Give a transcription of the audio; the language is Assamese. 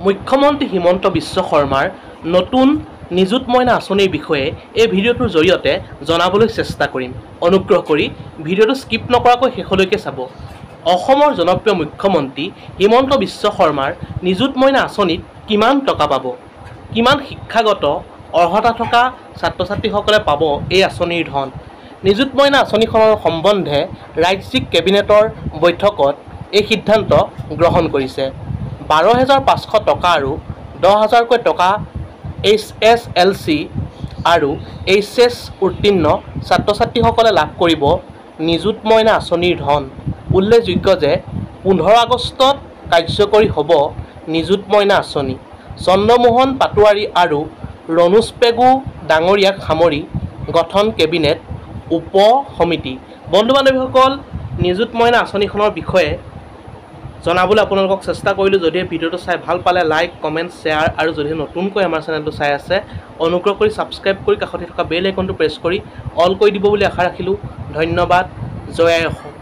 মুখ্যমন্ত্ৰী হিমন্ত বিশ্ব শৰ্মাৰ নতুন নিযুত মইনা আঁচনিৰ বিষয়ে এই ভিডিঅ'টোৰ জৰিয়তে জনাবলৈ চেষ্টা কৰিম। অনুগ্ৰহ কৰি ভিডিঅ'টো স্কিপ নকৰাকৈ শেষলৈকে চাব। অসমৰ জনপ্ৰিয় মুখ্যমন্ত্ৰী হিমন্ত বিশ্ব শৰ্মাৰ নিযুত মইনা আঁচনিত কিমান টকা পাব, কিমান শিক্ষাগত অৰ্হতা থকা ছাত্ৰ ছাত্ৰীসকলে পাব এই আঁচনিৰ ধন। নিযুত মইনা আঁচনিখনৰ সম্বন্ধে ৰাজ্যিক কেবিনেটৰ বৈঠকত এই সিদ্ধান্ত গ্ৰহণ কৰিছে। 12,500 টকা আৰু 10,000কৈ টকা HSLC আৰু HS উত্তীৰ্ণ ছাত্ৰ ছাত্ৰীসকলে লাভ কৰিব নিযুত মইনা আঁচনিৰ ধন। উল্লেখযোগ্য যে 15 আগষ্টত কাৰ্যকৰী হ'ব নিযুত মইনা আঁচনি। চন্দ্ৰমোহন পাটোৱাৰী আৰু ৰণোজ পেগু ডাঙৰীয়াক সামৰি গঠন কেবিনেট উপ সমিতি। বন্ধু বান্ধৱীসকল, নিযুত মইনা আঁচনিখনৰ বিষয়ে জনাবলৈ আপোনালোকক চেষ্টা কৰিলোঁ। যদি ভিডিঅ'টো চাই ভাল পালে লাইক, কমেণ্ট, শ্বেয়াৰ আৰু যদি নতুনকৈ আমাৰ চেনেলটো চাই আছে অনুগ্ৰহ কৰি ছাবস্ক্ৰাইব কৰি কাষতে থকা বেল আইকনটো প্ৰেছ কৰি অল কৰি দিব বুলি আশা ৰাখিলোঁ। ধন্যবাদ। জয় আই অসম।